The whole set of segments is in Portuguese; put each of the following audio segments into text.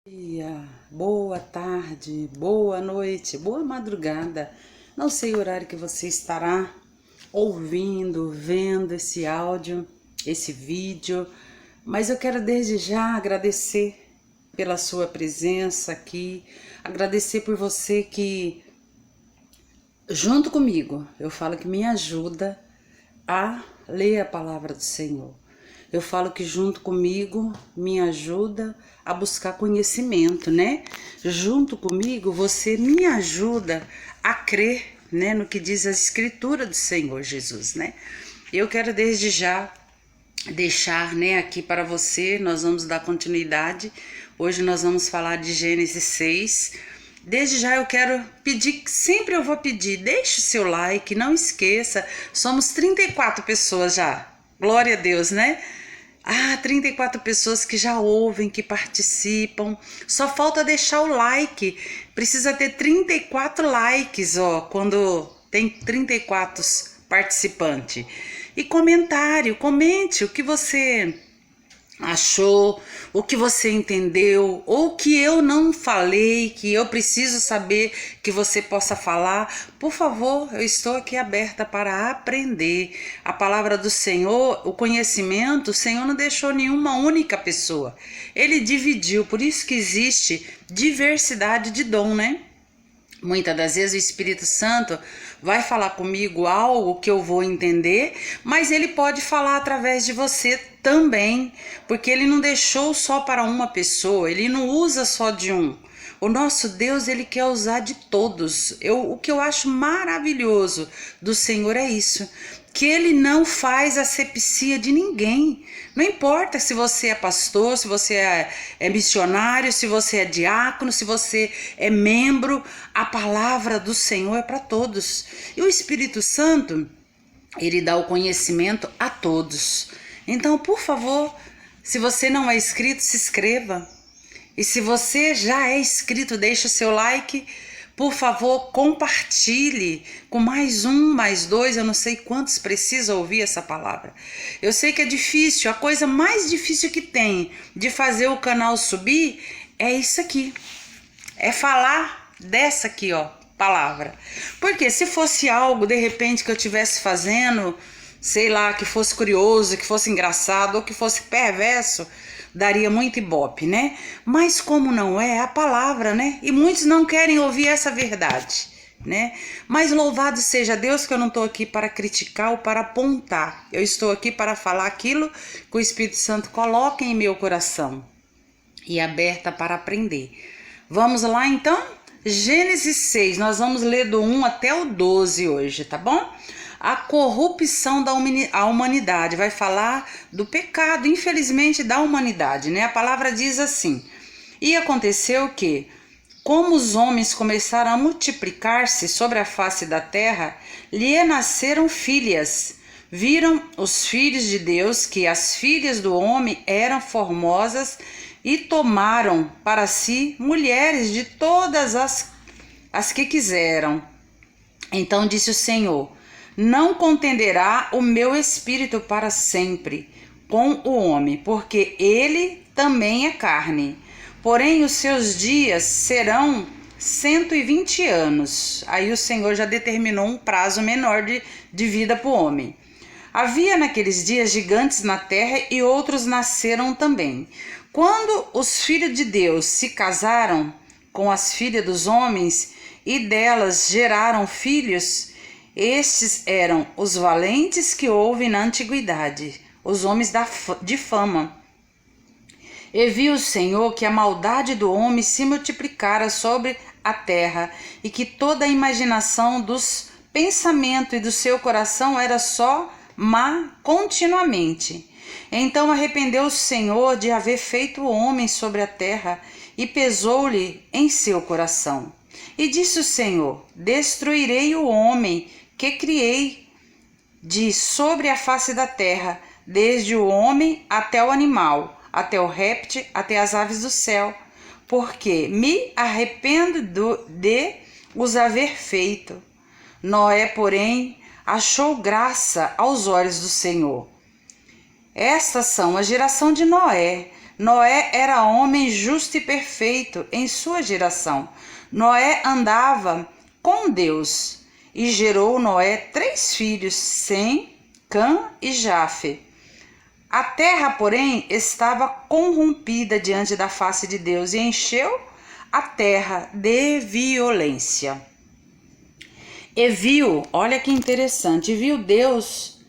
Dia, boa tarde, boa noite, boa madrugada. Não sei o horário que você estará ouvindo, vendo esse áudio, esse vídeo, mas eu quero desde já agradecer pela sua presença aqui, agradecer por você que, junto comigo, eu falo que me ajuda a ler a palavra do Senhor. Eu falo que junto comigo me ajuda a buscar conhecimento, né? Junto comigo você me ajuda a crer, né, no que diz a Escritura do Senhor Jesus, né? Eu quero desde já deixar, né, aqui para você, nós vamos dar continuidade. Hoje nós vamos falar de Gênesis 6. Desde já eu quero pedir, sempre eu vou pedir, deixe o seu like, não esqueça, somos 34 pessoas já, glória a Deus, né? 34 pessoas que já ouvem, que participam, só falta deixar o like, precisa ter 34 likes, ó, quando tem 34 participantes. E comentário, comente o que você achou, o que você entendeu, ou o que eu não falei, que eu preciso saber que você possa falar. Por favor, eu estou aqui aberta para aprender. A palavra do Senhor, o conhecimento, o Senhor não deixou nenhuma única pessoa. Ele dividiu, por isso que existe diversidade de dom, né? Muitas das vezes o Espírito Santo vai falar comigo algo que eu vou entender, mas ele pode falar através de você também, porque ele não deixou só para uma pessoa, ele não usa só de um. O nosso Deus, ele quer usar de todos. O que eu acho maravilhoso do Senhor é isso, que ele não faz asepsia de ninguém. Não importa se você é pastor, se você é missionário, se você é diácono, se você é membro, a palavra do Senhor é para todos. E o Espírito Santo, ele dá o conhecimento a todos. Então, por favor, se você não é inscrito, se inscreva. E se você já é inscrito, deixa o seu like. Por favor, compartilhe com mais um, mais dois, eu não sei quantos precisam ouvir essa palavra. Eu sei que é difícil, a coisa mais difícil que tem de fazer o canal subir é isso aqui. É falar dessa aqui, ó, palavra. Porque se fosse algo, de repente, que eu estivesse fazendo, sei lá, que fosse curioso, que fosse engraçado ou que fosse perverso, daria muito ibope, né? Mas como não é a palavra, né? E muitos não querem ouvir essa verdade, né? Mas louvado seja Deus que eu não estou aqui para criticar ou para apontar. Eu estou aqui para falar aquilo que o Espírito Santo coloca em meu coração e aberta para aprender. Vamos lá então? Gênesis 6, nós vamos ler do 1 até o 12 hoje, tá bom? A corrupção da humanidade, vai falar do pecado, infelizmente, da humanidade, né? A palavra diz assim: e aconteceu que, como os homens começaram a multiplicar-se sobre a face da terra, lhe nasceram filhas. Viram os filhos de Deus que as filhas do homem eram formosas e tomaram para si mulheres de todas as que quiseram. Então disse o Senhor: não contenderá o meu espírito para sempre com o homem, porque ele também é carne. Porém, os seus dias serão 120 anos. Aí o Senhor já determinou um prazo menor de vida para o homem. Havia naqueles dias gigantes na terra e outros nasceram também. Quando os filhos de Deus se casaram com as filhas dos homens e delas geraram filhos, estes eram os valentes que houve na antiguidade, os homens de fama. E viu o Senhor que a maldade do homem se multiplicara sobre a terra, e que toda a imaginação dos pensamentos e do seu coração era só má continuamente. Então arrependeu o Senhor de haver feito o homem sobre a terra, e pesou-lhe em seu coração. E disse o Senhor: destruirei o homem que criei de sobre a face da terra, desde o homem até o animal, até o réptil, até as aves do céu, porque me arrependo de os haver feito. Noé, porém, achou graça aos olhos do Senhor. Estas são a geração de Noé. Noé era homem justo e perfeito em sua geração. Noé andava com Deus e gerou Noé 3 filhos, Sem, Cã e Jafe. A terra, porém, estava corrompida diante da face de Deus e encheu a terra de violência. E viu, olha que interessante, viu Deus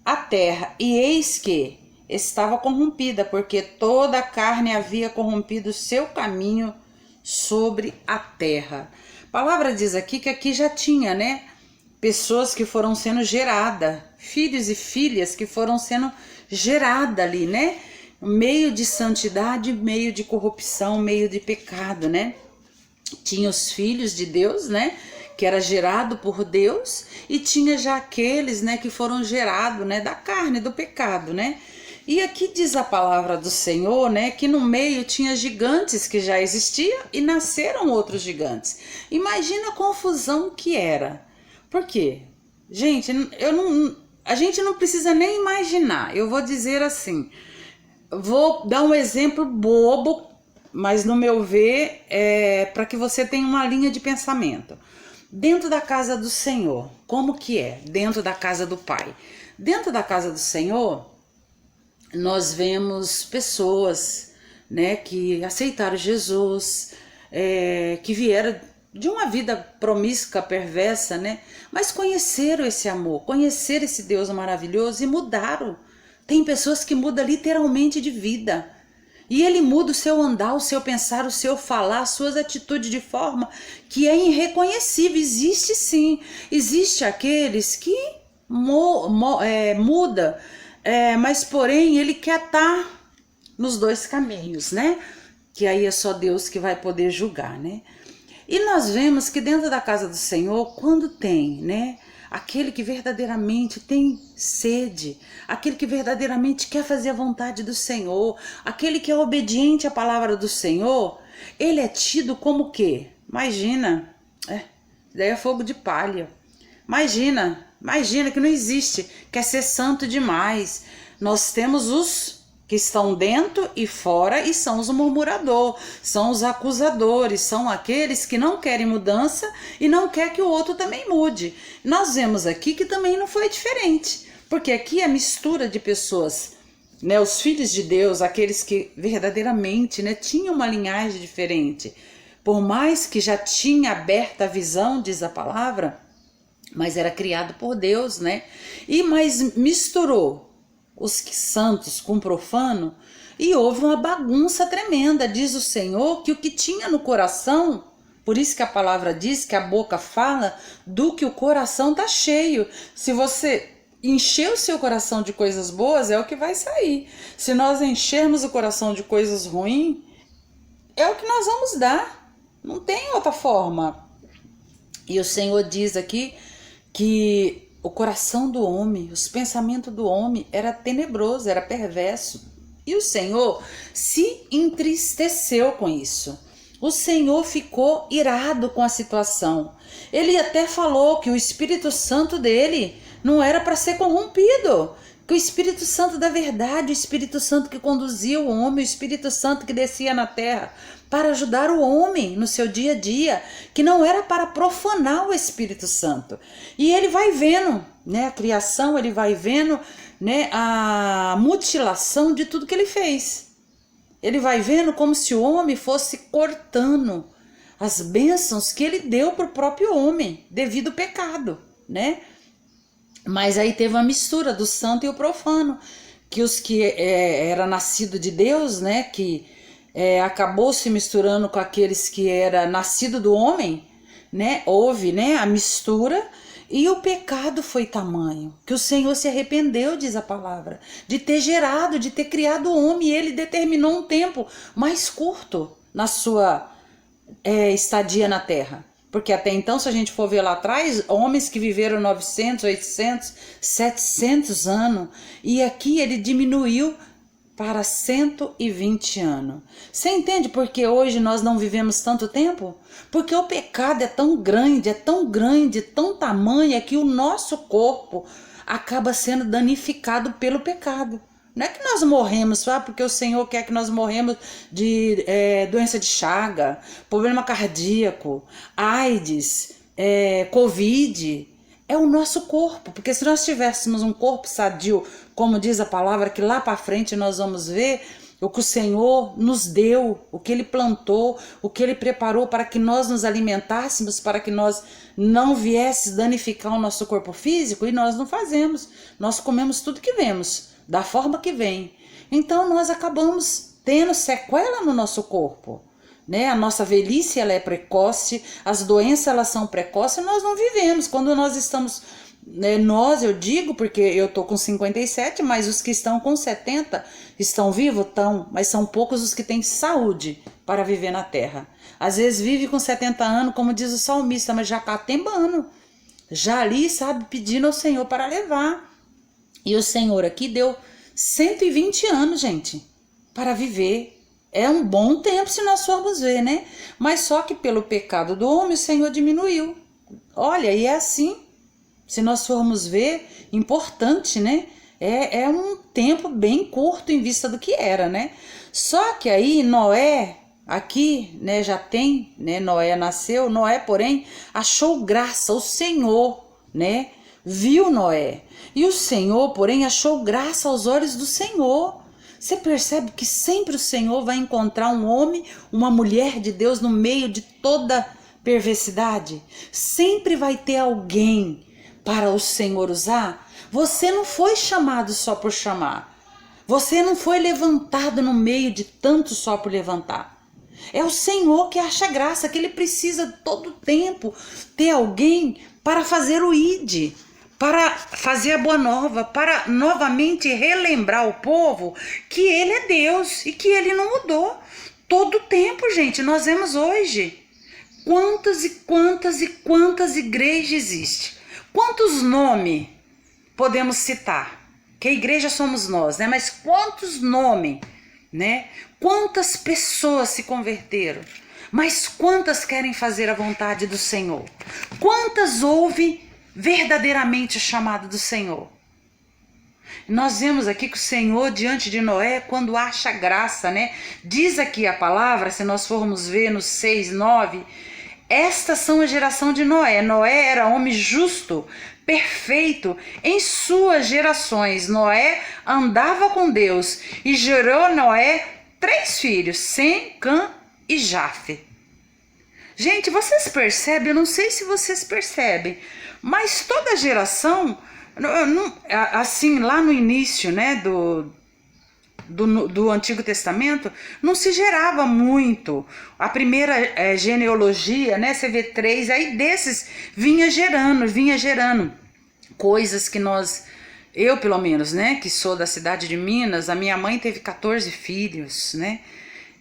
a terra, e eis que estava corrompida, porque toda a carne havia corrompido o seu caminho sobre a terra. A palavra diz aqui que aqui já tinha, né, pessoas que foram sendo geradas, filhos e filhas que foram sendo geradas ali, né, meio de santidade, meio de corrupção, meio de pecado, né. Tinha os filhos de Deus, né, que era gerado por Deus, e tinha já aqueles, né, que foram gerados, né, da carne, do pecado, né. E aqui diz a palavra do Senhor, né, que no meio tinha gigantes que já existiam e nasceram outros gigantes. Imagina a confusão que era. Por quê? Gente, a gente não precisa nem imaginar. Eu vou dizer assim, vou dar um exemplo bobo, mas no meu ver é para que você tenha uma linha de pensamento. Dentro da casa do Senhor, como que é? Dentro da casa do Pai. Dentro da casa do Senhor, nós vemos pessoas, né, que aceitaram Jesus, que vieram de uma vida promíscua, perversa, né, mas conheceram esse amor, conheceram esse Deus maravilhoso e mudaram. Tem pessoas que mudam literalmente de vida. E ele muda o seu andar, o seu pensar, o seu falar, as suas atitudes de forma que é irreconhecível. Existe sim, existe aqueles que muda, mas porém ele quer estar nos dois caminhos, né? Que aí é só Deus que vai poder julgar, né? E nós vemos que dentro da casa do Senhor, quando tem, né, aquele que verdadeiramente tem sede, aquele que verdadeiramente quer fazer a vontade do Senhor, aquele que é obediente à palavra do Senhor, ele é tido como o quê? Imagina, daí é fogo de palha. Imagina que não existe, quer ser santo demais. Nós temos os que estão dentro e fora, e são os murmuradores, são os acusadores, são aqueles que não querem mudança e não quer que o outro também mude. Nós vemos aqui que também não foi diferente, porque aqui é mistura de pessoas, né, os filhos de Deus, aqueles que verdadeiramente, né, tinham uma linhagem diferente, por mais que já tinha aberta a visão, diz a palavra, mas era criado por Deus, né, mas misturou os santos com profano, e houve uma bagunça tremenda. Diz o Senhor que o que tinha no coração, por isso que a palavra diz que a boca fala do que o coração tá cheio. Se você encher o seu coração de coisas boas, é o que vai sair. Se nós enchermos o coração de coisas ruins, é o que nós vamos dar. Não tem outra forma. E o Senhor diz aqui que o coração do homem, os pensamentos do homem era tenebroso, era perverso. E o Senhor se entristeceu com isso. O Senhor ficou irado com a situação. Ele até falou que o Espírito Santo dele não era para ser corrompido. Que o Espírito Santo da verdade, o Espírito Santo que conduzia o homem, o Espírito Santo que descia na terra para ajudar o homem no seu dia a dia, que não era para profanar o Espírito Santo. E ele vai vendo, né, a criação, ele vai vendo, né, a mutilação de tudo que ele fez. Ele vai vendo como se o homem fosse cortando as bênçãos que ele deu para o próprio homem, devido ao pecado, né? Mas aí teve uma mistura do santo e o profano, que os que era nascido de Deus, né, que acabou se misturando com aqueles que era nascido do homem, né, houve, né, a mistura, e o pecado foi tamanho, que o Senhor se arrependeu, diz a palavra, de ter gerado, de ter criado o homem, e ele determinou um tempo mais curto na sua estadia na terra. Porque até então, se a gente for ver lá atrás, homens que viveram 900, 800, 700 anos, e aqui ele diminuiu para 120 anos. Você entende por que hoje nós não vivemos tanto tempo? Porque o pecado é tão grande, tão tamanho, que o nosso corpo acaba sendo danificado pelo pecado. Não é que nós morremos só porque o Senhor quer que nós morremos de doença de Chaga, problema cardíaco, AIDS, Covid. É o nosso corpo, porque se nós tivéssemos um corpo sadio, como diz a palavra, que lá para frente nós vamos ver o que o Senhor nos deu, o que Ele plantou, o que Ele preparou para que nós nos alimentássemos, para que nós não viesse danificar o nosso corpo físico, e nós não fazemos. Nós comemos tudo que vemos, da forma que vem. Então nós acabamos tendo sequela no nosso corpo. Né? A nossa velhice ela é precoce, as doenças elas são precoces, nós não vivemos. Quando nós estamos, nós eu digo porque eu tô com 57, mas os que estão com 70 estão vivos? Estão, mas são poucos os que têm saúde para viver na terra. Às vezes vive com 70 anos, como diz o salmista, mas já catembando, já ali, sabe, pedindo ao Senhor para levar. E o Senhor aqui deu 120 anos, gente, para viver. É um bom tempo se nós formos ver, né? Mas só que pelo pecado do homem o Senhor diminuiu. Olha, e é assim. Se nós formos ver, importante, né? É um tempo bem curto em vista do que era, né? Só que aí Noé, aqui, né, já tem, né? Noé nasceu, Noé, porém, achou graça, o Senhor, né? Viu Noé. E o Senhor, porém, achou graça aos olhos do Senhor. Você percebe que sempre o Senhor vai encontrar um homem, uma mulher de Deus no meio de toda perversidade? Sempre vai ter alguém para o Senhor usar. Você não foi chamado só por chamar. Você não foi levantado no meio de tanto só por levantar. É o Senhor que acha graça, que Ele precisa todo tempo ter alguém para fazer o ide, para fazer a boa nova, para novamente relembrar o povo que Ele é Deus e que Ele não mudou. Todo tempo, gente, nós vemos hoje quantas e quantas e quantas igrejas existem. Quantos nomes podemos citar? Que a igreja somos nós, né? Mas quantos nomes, né? Quantas pessoas se converteram? Mas quantas querem fazer a vontade do Senhor? Quantas ouvem verdadeiramente o chamado do Senhor? Nós vemos aqui que o Senhor diante de Noé, quando acha graça, né? Diz aqui a palavra, se nós formos ver no 6, 9, estas são a geração de Noé. Noé era homem justo, perfeito em suas gerações. Noé andava com Deus e gerou Noé 3 filhos, Sem, Cã e Jafé. Gente, vocês percebem? Eu não sei se vocês percebem, mas toda geração, assim, lá no início, né, do Antigo Testamento, não se gerava muito. A primeira genealogia, né, você vê 3, aí desses vinha gerando coisas que eu pelo menos, né, que sou da cidade de Minas, a minha mãe teve 14 filhos, né,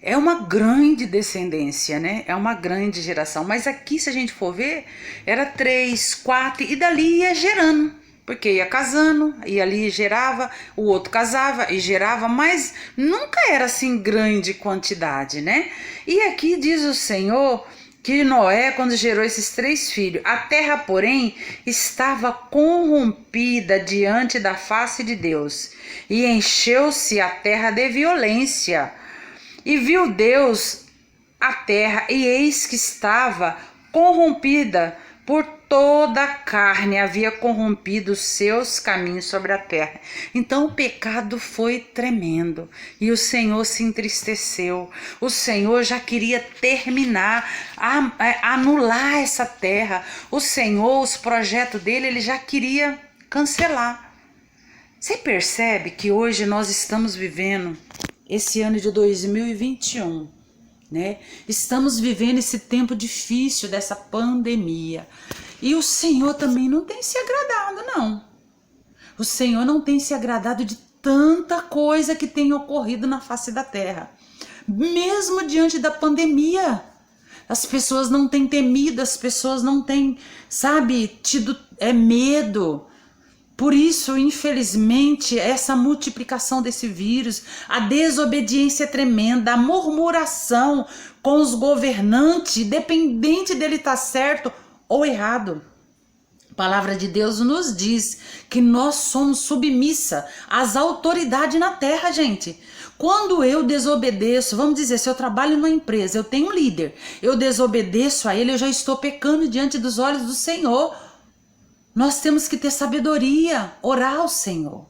é uma grande descendência, né? É uma grande geração. Mas aqui, se a gente for ver, era 3, 4 e dali ia gerando. Porque ia casando, e ali gerava, o outro casava e gerava, mas nunca era assim grande quantidade, né? E aqui diz o Senhor que Noé, quando gerou esses 3 filhos, a terra, porém, estava corrompida diante da face de Deus, e encheu-se a terra de violência. E viu Deus a terra, e eis que estava corrompida, por toda a carne havia corrompido os seus caminhos sobre a terra. Então o pecado foi tremendo, e o Senhor se entristeceu. O Senhor já queria terminar, anular essa terra. O Senhor, os projetos dele, ele já queria cancelar. Você percebe que hoje nós estamos vivendo esse ano de 2021, né? Estamos vivendo esse tempo difícil dessa pandemia. E o Senhor também não tem se agradado, não. O Senhor não tem se agradado de tanta coisa que tem ocorrido na face da terra. Mesmo diante da pandemia, as pessoas não têm temido, as pessoas não têm, sabe, tido medo. Por isso, infelizmente, essa multiplicação desse vírus, a desobediência tremenda, a murmuração com os governantes, dependente dele estar certo ou errado. palavra de Deus nos diz que nós somos submissa às autoridades na terra, gente. Quando eu desobedeço, vamos dizer, se eu trabalho numa empresa, eu tenho um líder, eu desobedeço a ele, eu já estou pecando diante dos olhos do Senhor. Nós temos que ter sabedoria, orar ao Senhor.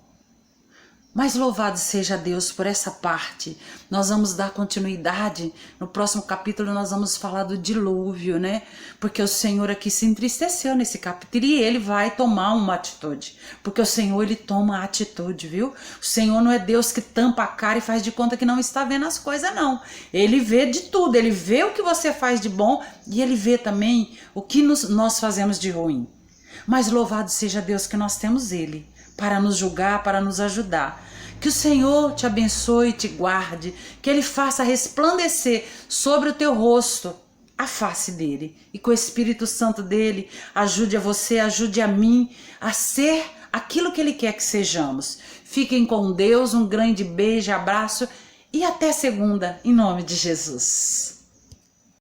Mas louvado seja Deus por essa parte. Nós vamos dar continuidade. No próximo capítulo nós vamos falar do dilúvio, né? Porque o Senhor aqui se entristeceu nesse capítulo e ele vai tomar uma atitude. Porque o Senhor, ele toma atitude, viu? O Senhor não é Deus que tampa a cara e faz de conta que não está vendo as coisas, não. Ele vê de tudo. Ele vê o que você faz de bom e ele vê também o que nós fazemos de ruim. Mas louvado seja Deus que nós temos ele para nos julgar, para nos ajudar. Que o Senhor te abençoe e te guarde, que ele faça resplandecer sobre o teu rosto a face dele. E que o Espírito Santo dele ajude a você, ajude a mim a ser aquilo que ele quer que sejamos. Fiquem com Deus, um grande beijo, abraço e até segunda, em nome de Jesus.